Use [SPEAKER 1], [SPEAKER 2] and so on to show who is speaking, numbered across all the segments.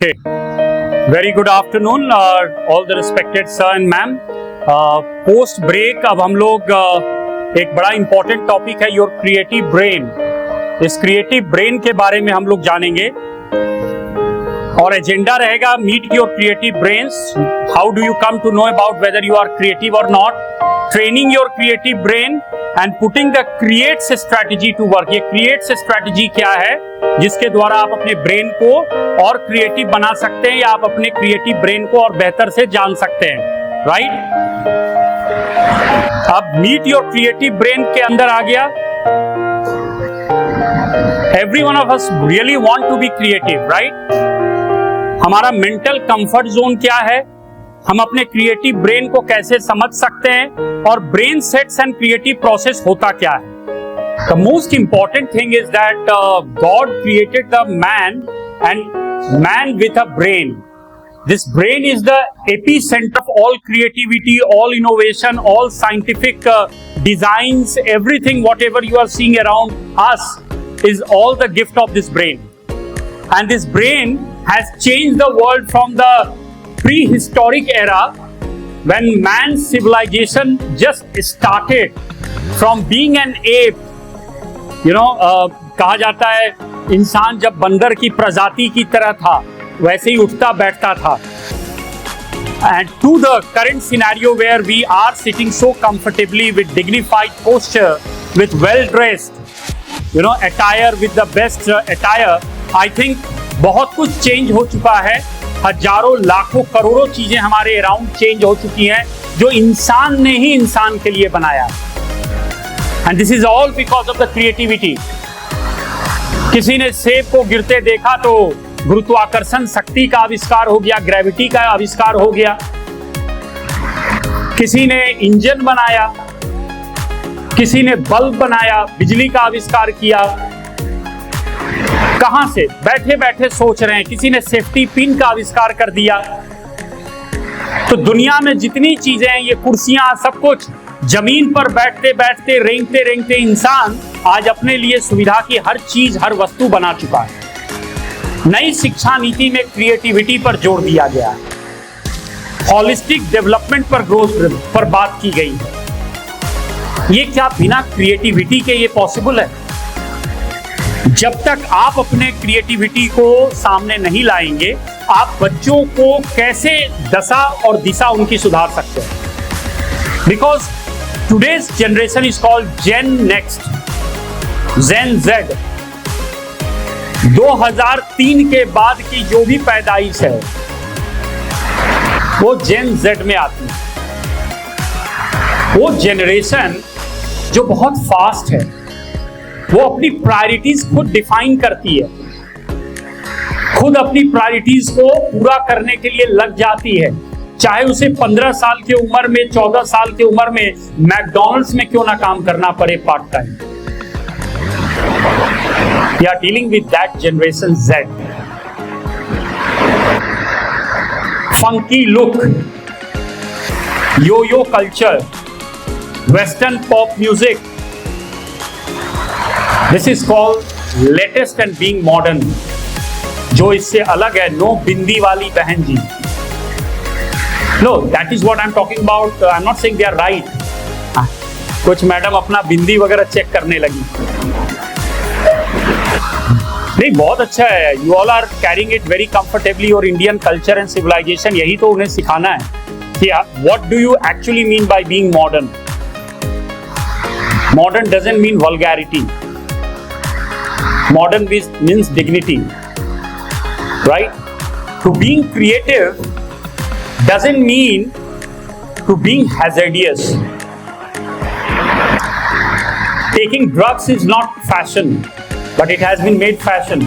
[SPEAKER 1] Okay. Very good afternoon, all the respected sir and ma'am. Post break अब हम लोग एक बड़ा important topic है your creative brain. इस creative brain के बारे में हम लोग जानेंगे और एजेंडा रहेगा meet your creative brains. How do you come to know about whether you are creative or not? Training your creative brain and putting the creates strategy to work. ये creates strategy क्या है जिसके द्वारा आप अपने brain को और creative बना सकते हैं या आप अपने क्रिएटिव ब्रेन को और बेहतर से जान सकते हैं, राइट? अब मीट योर क्रिएटिव ब्रेन के अंदर आ गया. Every one of us really want to be creative, right? हमारा मेंटल कंफर्ट जोन क्या है, हम अपने क्रिएटिव ब्रेन को कैसे समझ सकते हैं और brain sets and creative process होता क्या है. The most important thing is that God created the man and man with a brain. This brain is the epicenter of all creativity, all innovation, all scientific designs, everything, whatever you are seeing around us is all the gift of this brain. And this brain has changed the world from the prehistoric era when man's civilization just started from being an ape. कहा जाता है इंसान जब बंदर की प्रजाति की तरह था वैसे ही उठता बैठता था. And to the current scenario where we are sitting so comfortably with dignified posture, with well dressed, attire with the best attire, I think बहुत कुछ चेंज हो चुका है. हजारों लाखों करोड़ों चीजें हमारे अराउंड चेंज हो चुकी हैं जो इंसान ने ही इंसान के लिए बनाया. And this is all because of the creativity. किसी ने सेब को गिरते देखा तो गुरुत्वाकर्षण शक्ति का आविष्कार हो गया, ग्रेविटी का आविष्कार हो गया. किसी ने इंजन बनाया, किसी ने बल्ब बनाया, बिजली का आविष्कार किया. कहां से? बैठे बैठे सोच रहे हैं. किसी ने सेफ्टी पिन का आविष्कार कर दिया. तो दुनिया में जितनी चीजें हैं, ये कुर्सियां, सब कुछ, जमीन पर बैठते बैठते रेंगते रेंगते इंसान आज अपने लिए सुविधा की हर चीज, हर वस्तु बना चुका है. नई शिक्षा नीति में क्रिएटिविटी पर जोर दिया गया है. होलिस्टिक डेवलपमेंट पर ग्रोथ पर बात की गई है. ये क्या बिना क्रिएटिविटी के ये पॉसिबल है? जब तक आप अपने क्रिएटिविटी को सामने नहीं लाएंगे, आप बच्चों को कैसे दशा और दिशा उनकी सुधार सकते हैं? Because today's generation is called Gen Next, Gen Z. 2003 के बाद की जो भी पैदाइश है वो Gen Z में आती है. वो जनरेशन जो बहुत फास्ट है, वो अपनी प्रायोरिटीज खुद डिफाइन करती है, खुद अपनी प्रायोरिटीज को पूरा करने के लिए लग जाती है. चाहे उसे 15 साल की उम्र में, 14 साल की उम्र में मैकडॉनल्ड्स में क्यों ना काम करना पड़े part time. We are dealing with that generation Z. Funky look, yo-yo culture, Western pop music. This is called latest and being modern. जो इससे अलग है, नो बिंदी वाली बहन जी. No, that is what I'm talking about. I'm not saying they are right. कुछ madam अपना बिंदी वगैरह check करने लगी. नहीं, बहुत अच्छा है. You all are carrying it very comfortably. और Indian culture and civilization, यही तो उन्हें सिखाना है कि what do you actually mean by being modern? Modern doesn't mean vulgarity. Modern means dignity, right? To being creative doesn't mean to being hazardous. Taking drugs is not fashion, but it has been made fashion.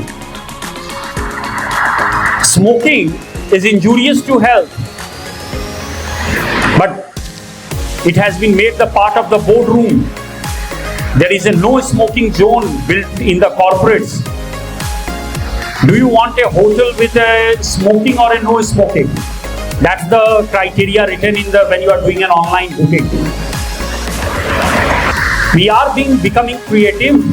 [SPEAKER 1] Smoking is injurious to health, but it has been made the part of the boardroom. There is a no smoking zone built in the corporates. Do you want a hotel with a smoking or a no smoking? That's the criteria written in when you are doing an online booking. We are becoming creative,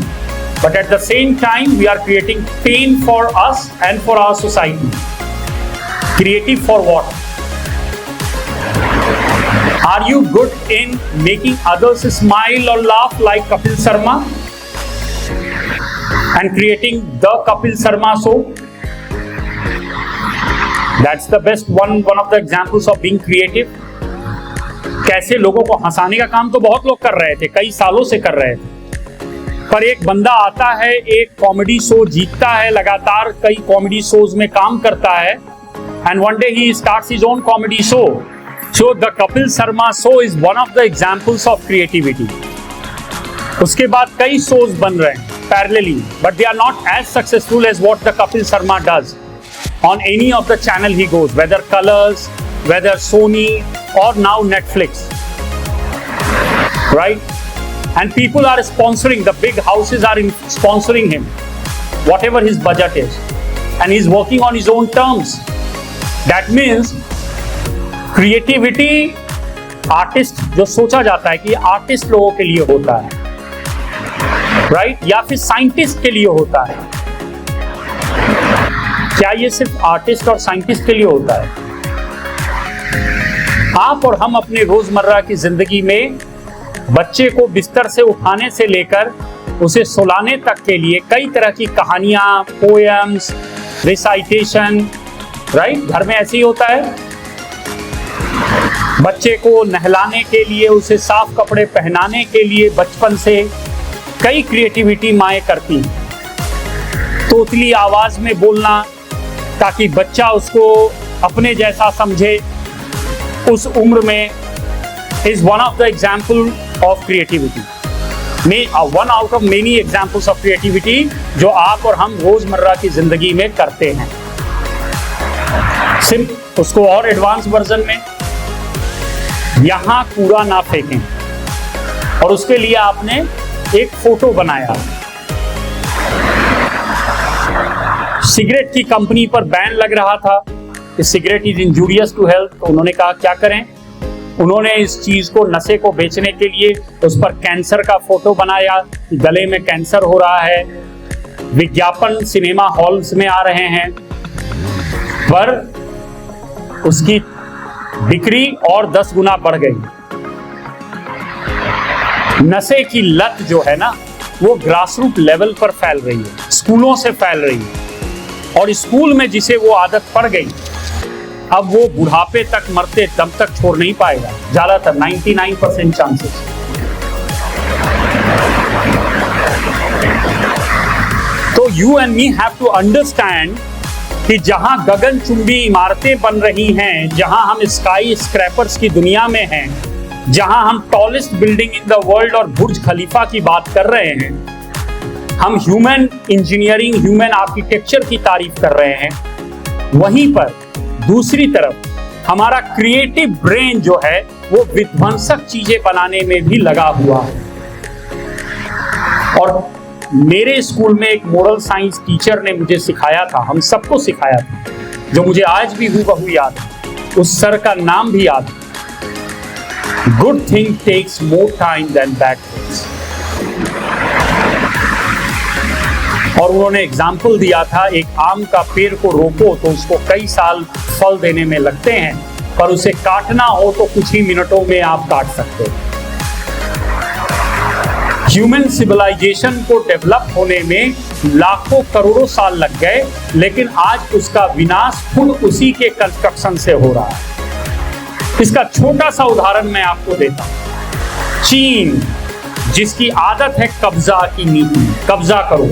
[SPEAKER 1] but at the same time we are creating pain for us and for our society. Creative for what? Are you good in making others smile or laugh like Kapil Sharma and creating the Kapil Sharma show? That's the best one of the examples of being creative. कैसे लोगों को हंसाने का काम तो बहुत लोग कर रहे थे, कई सालों से कर रहे थे, पर एक बंदा आता है, एक कॉमेडी शो जीतता है, लगातार कई कॉमेडी शोज में काम करता है, and one day he starts his own comedy show. So the Kapil Sharma show is one of the examples of creativity. उसके बाद कई शोज बन रहे हैं parallelly, but they are not as successful as what the Kapil Sharma does on any of the channel he goes, whether Colors, whether Sony, or now Netflix, right? And people are sponsoring, the big houses are sponsoring him, whatever his budget is, and he's working on his own terms. That means creativity, artist जो सोचा जाता है कि artist लोगों के लिए होता है, right? या फिर साइंटिस्ट के लिए होता है, क्या ये सिर्फ आर्टिस्ट और साइंटिस्ट के लिए होता है? आप और हम अपने रोजमर्रा की जिंदगी में बच्चे को बिस्तर से उठाने से लेकर उसे सुलाने तक के लिए कई तरह की कहानियां, पोएम्स, रिसाइटेशन, राइट, घर में ऐसे ही होता है. बच्चे को नहलाने के लिए, उसे साफ कपड़े पहनाने के लिए बचपन से कई क्रिएटिविटी माएं करती हैं. तोतली आवाज में बोलना ताकि बच्चा उसको अपने जैसा समझे उस उम्र में, is one of the example of creativity. One out of many examples of creativity जो आप और हम रोजमर्रा की जिंदगी में करते हैं. सिर्फ उसको और एडवांस वर्जन में, यहां कूड़ा ना फेंकें, और उसके लिए आपने एक फोटो बनाया. सिगरेट की कंपनी पर बैन लग रहा था कि cigarette is injurious to health, तो उन्होंने कहा क्या करें, उन्होंने इस चीज को, नशे को बेचने के लिए उस पर कैंसर का फोटो बनाया, गले में कैंसर हो रहा है, विज्ञापन सिनेमा हॉल्स में आ रहे हैं, पर उसकी बिक्री और 10 गुना बढ़ गई. नशे की लत जो है ना, वो ग्रासरूट लेवल पर फैल रही है, स्कूलों से फैल रही है, और स्कूल में जिसे वो आदत पड़ गई, अब वो बुढ़ापे तक, मरते दम तक छोड़ नहीं पाएगा, ज्यादातर 99% चांसेस. तो you and me have to understand कि जहां गगनचुंबी इमारतें बन रही हैं, जहां हम स्काई स्क्रैपर्स की दुनिया में हैं, जहां हम tallest building in the world और बुर्ज खलीफा की बात कर रहे हैं, हम ह्यूमन इंजीनियरिंग, ह्यूमन आर्किटेक्चर की तारीफ कर रहे हैं, वहीं पर दूसरी तरफ हमारा क्रिएटिव ब्रेन जो है वो विध्वंसक चीजें बनाने में भी लगा हुआ है. और मेरे स्कूल में एक मोरल साइंस टीचर ने मुझे सिखाया था, हम सबको सिखाया था, जो मुझे आज भी हूबहू याद है. उस सर का नाम भी याद है. Good thing takes more time than bad things. और उन्होंने एग्जाम्पल दिया था, एक आम का पेड़ को रोपो तो उसको कई साल फल देने में लगते हैं, पर उसे काटना हो तो कुछ ही मिनटों में आप काट सकते हो. ह्यूमन सिविलाइजेशन को डेवलप होने में लाखों करोड़ों साल लग गए, लेकिन आज उसका विनाश खुद उसी के कंस्ट्रक्शन से हो रहा है. इसका छोटा सा उदाहरण मैं आपको देता हूं. चीन, जिसकी आदत है कब्जा की नीति, कब्जा करो,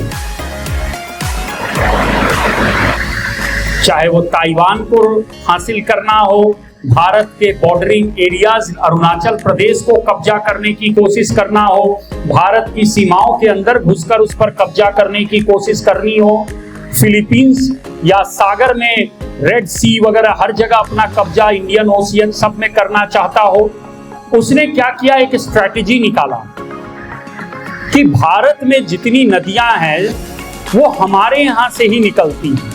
[SPEAKER 1] चाहे वो ताइवान को हासिल करना हो, भारत के बॉर्डरिंग एरियाज, अरुणाचल प्रदेश को कब्जा करने की कोशिश करना हो, भारत की सीमाओं के अंदर घुसकर उस पर कब्जा करने की कोशिश करनी हो, फिलीपींस या सागर में रेड सी वगैरह हर जगह अपना कब्जा, इंडियन ओशियन सब में करना चाहता हो. उसने क्या किया, एक स्ट्रैटेजी निकाला कि भारत में जितनी नदियां हैं वो हमारे यहां से ही निकलती हैं,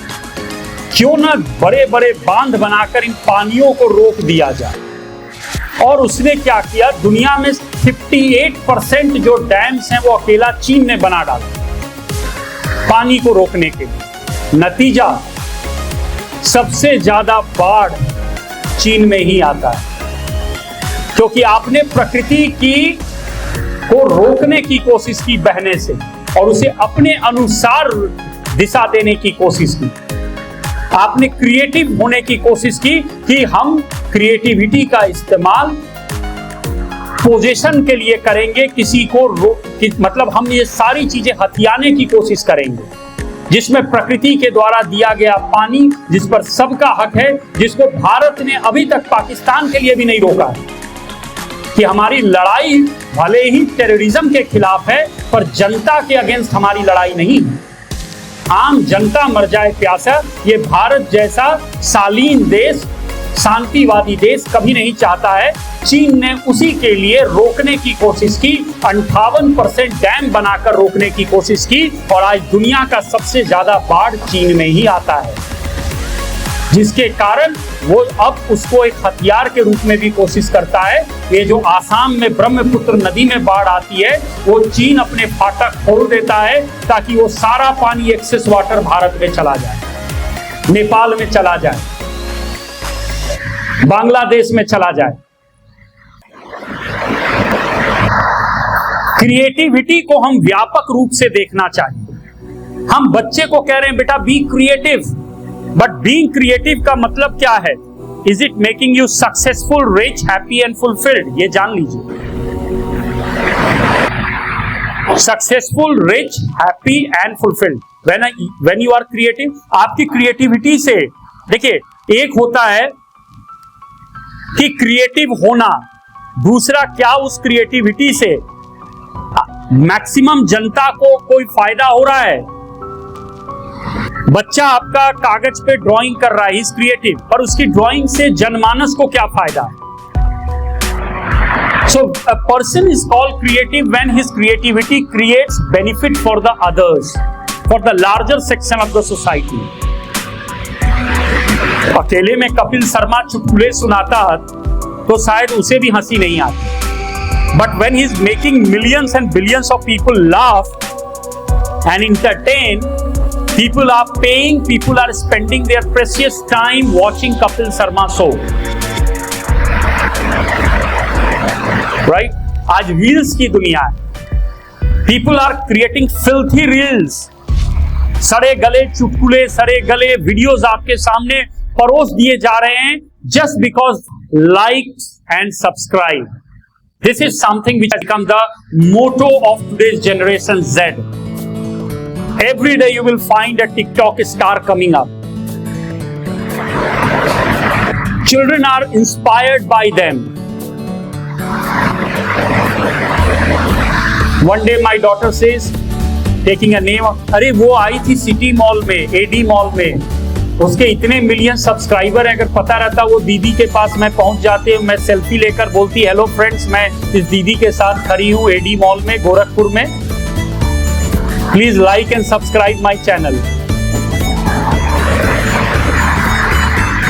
[SPEAKER 1] क्यों ना बड़े बड़े बांध बनाकर इन पानियों को रोक दिया जाए. और उसने क्या किया, दुनिया में 58% जो डैम्स हैं वो अकेला चीन ने बना डाला पानी को रोकने के लिए. नतीजा सबसे ज्यादा बाढ़ चीन में ही आता है, क्योंकि आपने प्रकृति को रोकने की कोशिश की बहने से और उसे अपने अनुसार दिशा देने की कोशिश की। आपने क्रिएटिव होने की कोशिश की कि हम क्रिएटिविटी का इस्तेमाल पोजीशन के लिए करेंगे, किसी को मतलब हम ये सारी चीजें हथियाने की कोशिश करेंगे, जिसमें प्रकृति के द्वारा दिया गया पानी, जिस पर सबका हक है, जिसको भारत ने अभी तक पाकिस्तान के लिए भी नहीं रोका है कि हमारी लड़ाई भले ही टेररिज्म के खिलाफ है पर जनता के अगेंस्ट हमारी लड़ाई नहीं है। आम जनता मर जाए प्यासा, ये भारत जैसा शालीन देश, शांतिवादी देश कभी नहीं चाहता है। चीन ने उसी के लिए रोकने की कोशिश की, 58% डैम बनाकर रोकने की कोशिश की और आज दुनिया का सबसे ज्यादा बाढ़ चीन में ही आता है, जिसके कारण वो अब उसको एक हथियार के रूप में भी कोशिश करता है। ये जो आसाम में ब्रह्मपुत्र नदी में बाढ़ आती है, वो चीन अपने फाटक खोल देता है ताकि वो सारा पानी एक्सेस वाटर भारत में चला जाए, नेपाल में चला जाए, बांग्लादेश में चला जाए। क्रिएटिविटी को हम व्यापक रूप से देखना चाहिए। हम बच्चे को कह रहे हैं बेटा be creative, but being creative का मतलब क्या है? Is it making you successful, rich, happy and fulfilled? ये जान लीजिए। Successful, rich, happy and fulfilled when you are creative. आपकी क्रिएटिविटी से देखिए, एक होता है कि क्रिएटिव होना, दूसरा क्या उस क्रिएटिविटी से मैक्सिमम जनता को कोई फायदा हो रहा है। बच्चा आपका कागज पे ड्राइंग कर रहा है, इज क्रिएटिव, पर उसकी ड्राइंग से जनमानस को क्या फायदा है? So a person is called creative when his creativity creates benefit for the others, for the larger section of the society. अकेले में कपिल शर्मा चुटकुले सुनाता तो शायद उसे भी हंसी नहीं आती, but when he is making millions and billions of people laugh and entertain, people are paying, people are spending their precious time watching Kapil Sharma show. Right? आज रील्स की दुनिया है। People are creating filthy reels. सड़े गले चुटकुले, सड़े गले videos आपके सामने परोस दिए जा रहे हैं just because likes and subscribe. This is something which has become the motto of today's generation Z. Every day you will find a TikTok star coming up. Children are inspired by them. One day my daughter says, taking a name of, अरे वो आई थी city mall में, AD mall में, उसके इतने million subscriber हैं, अगर पता रहता वो दीदी के पास मैं पहुंच जाते, मैं सेल्फी लेकर बोलती हेलो फ्रेंड्स, मैं इस दीदी के साथ खड़ी हूं एडी मॉल में गोरखपुर में, please like and subscribe my channel.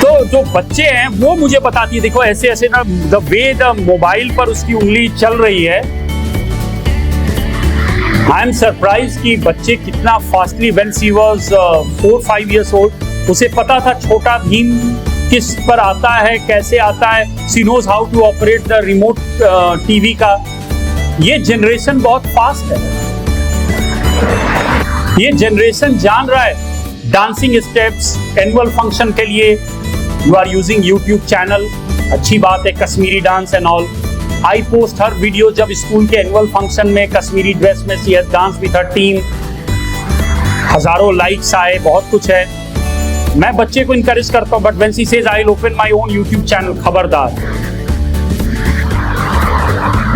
[SPEAKER 1] तो जो बच्चे हैं वो मुझे बताती है, देखो ऐसे ऐसे ना, द वे द मोबाइल पर उसकी उंगली चल रही है, आई एम सरप्राइज कि बच्चे कितना fastly, when she was 4-5 years old, उसे पता था छोटा भीम किस पर आता है, कैसे आता है, she knows how to operate the remote TV का। ये जनरेशन बहुत फास्ट है, ये जनरेशन जान रहा है डांसिंग स्टेप्स। एनुअल फंक्शन के लिए you are using YouTube channel, अच्छी बात है, Kashmiri dance and all. I post her video जब स्कूल के एनुअल फंक्शन में कश्मीरी ड्रेस में she has dance with her team, हजारों लाइक्स आए, बहुत कुछ है। मैं बच्चे को इनकरेज करता हूं, but when she says I will open my own YouTube channel, खबरदार।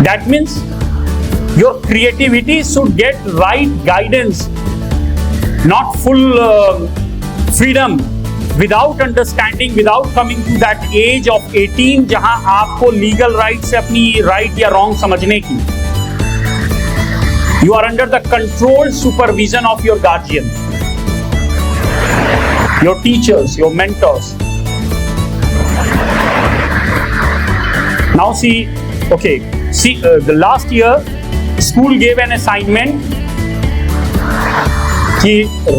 [SPEAKER 1] That means your creativity should get right guidance, not full freedom, without understanding, without coming to that age of 18 जहां आपको legal right से अपनी right या wrong समझने की। You are under the control supervision of your guardian, your teachers, your mentors. Now see, the last year school gave an assignment कि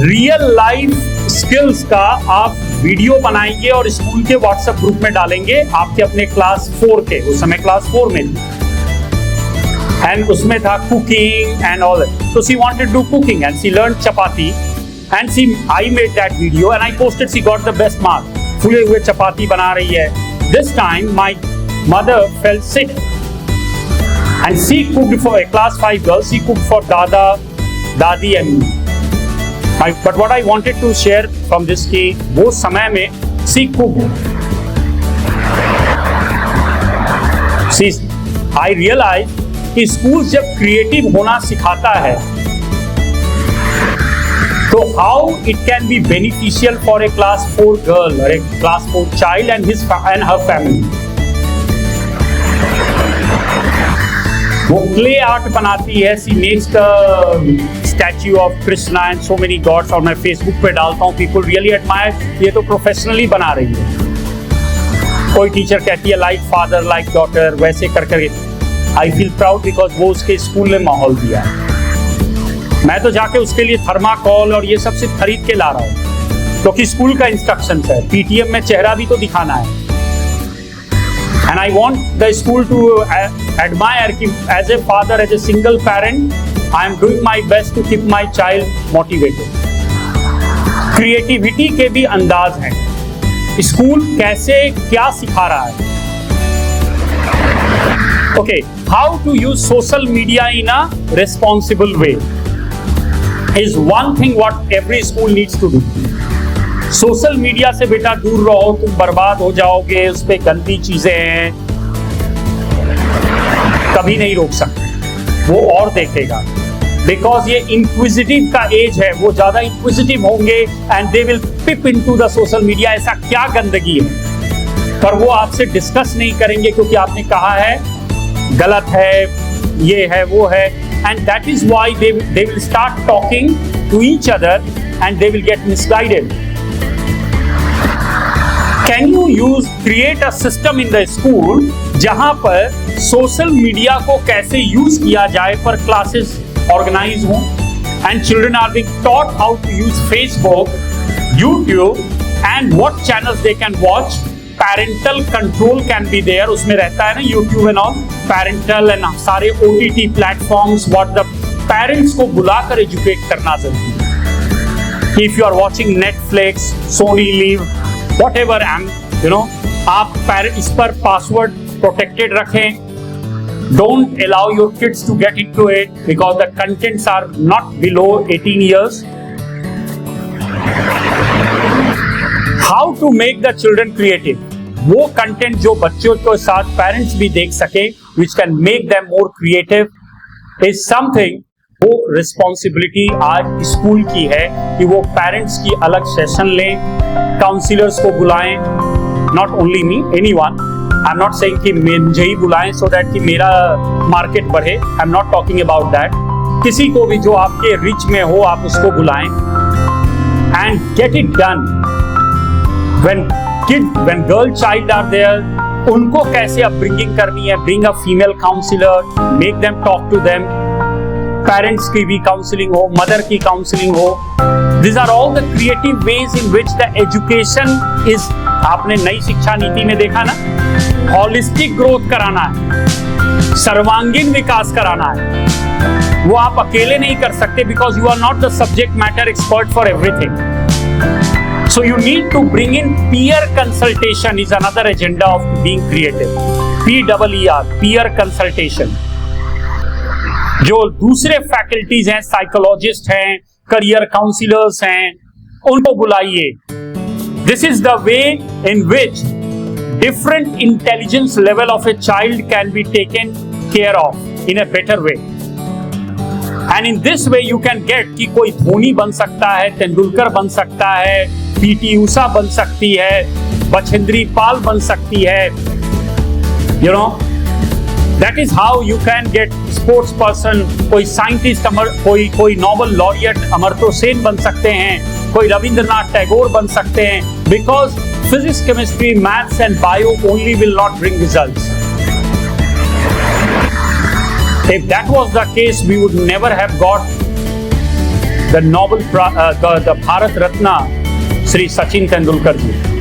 [SPEAKER 1] real life skills का आप वीडियो बनाएंगे और स्कूल के व्हाट्सएप ग्रुप में डालेंगे, आपके अपने क्लास 4 के, उस समय क्लास 4 में थी, एंड उसमें था कुकिंग एंड ऑल। तो she wanted to do cooking and she learn chapati and I made that video and I posted, she got the best mark. फूले हुए चपाती बना रही है। This time my mother felt sick and she cooked for a class 5 girl, she cooked for dada, dadi and me. But what I wanted to share from this कि वो समय में she cooked. I realized कि school जब creative होना सिखाता है तो how it can be beneficial for a class 4 girl or a class 4 child and her family. वो क्ले आर्ट बनाती है, she makes the statue of Krishna and so many gods, और मैं फेसबुक पे डालता हूँ, पीपल रियली एडमायर, ये तो प्रोफेशनली बना रही है। कोई टीचर कहती है लाइक फादर लाइक डॉटर, वैसे कर कर आई फील प्राउड बिकॉज वो उसके स्कूल में माहौल दिया है। मैं तो जाके उसके लिए थर्माकोल और ये सब सिर्फ खरीद के ला रहा हूँ क्योंकि स्कूल का इंस्ट्रक्शंस है, पीटीएम में चेहरा भी तो दिखाना है। And I want the school to admire कि as a father, as a single parent, I am doing my best to keep my child motivated. Creativity के भी अंदाज हैं, स्कूल कैसे क्या सिखा रहा है। Okay, how to use social media in a responsible way is one thing what every school needs to do. Social media से बेटा दूर रहो, तुम बर्बाद हो जाओगे, उस पे गंदी चीजें हैं, कभी नहीं रोक सकते, वो और देखेगा। बिकॉज ये इंक्विजिटिव का एज है, वो ज्यादा इंक्विजिटिव होंगे and they will pip into the social media, ऐसा क्या गंदगी है, पर वो आपसे डिस्कस नहीं करेंगे क्योंकि आपने कहा है गलत है, ये है, वो है, and that is why they will start talking to each other and they will get misguided. Can you create a system in the school जहां पर सोशल मीडिया को कैसे यूज किया जाए पर क्लासेस ऑर्गेनाइज हों and children are being taught how to use Facebook, YouTube and what channels they can watch. Parental control can be there, उसमें रहता है ना YouTube and all, parental and सारे OTT platforms, what the parents को बुलाकर educate करना जरूरी है। If you are watching Netflix, Sony Liv, whatever आप इस पर पासवर्ड प्रोटेक्टेड रखें। Don't allow your kids to get into it because the contents are not below 18 years. How to make the children creative? वो content जो बच्चों के साथ parents भी देख सके, which can make them more creative, is something वो responsibility आज स्कूल की है कि वो पेरेंट्स की अलग सेशन लें, काउंसिलर्स को बुलाएं, not only me, anyone. I am not saying कि मुझे ही बुलाएं सो दैट कि मेरा मार्केट बढ़े, I am not talking about that. किसी को भी जो आपके रिच में हो आप उसको बुलाएं and get it done. When girl child are there, उनको कैसे अपब्रिंगिंग करनी है, bring a female counsellor, make them talk to them, parents की भी काउंसलिंग हो, मदर की काउंसलिंग हो। These are all the creative ways in which the education is। आपने नई शिक्षा नीति में देखा ना, होलिस्टिक ग्रोथ कराना है, सर्वांगीण विकास कराना है। वो आप अकेले नहीं कर सकते because you are not the subject matter expert for everything. So you need to bring in peer consultation is another agenda of being creative. PEER, peer consultation। जो दूसरे फैकल्टीज हैं, साइकोलॉजिस्ट हैं, करियर काउंसिलर्स हैं, उनको बुलाइए। This is the way in which different intelligence level of a child can be taken care of in a better way, and in this way you can get कि कोई धोनी बन सकता है, तेंदुलकर बन सकता है, PT उषा बन सकती है, बछेंद्री पाल बन सकती है, you know, that is how you can get sports person, कोई साइंटिस्ट कोई नोबेल लॉरियट अमर्त्य सेन बन सकते हैं, कोई रविंद्रनाथ टैगोर बन सकते हैं, because physics, chemistry, maths and bio only will not bring results. If that was the case, we would never have got the Nobel, the Bharat Ratna Shri Sachin Tendulkar ji.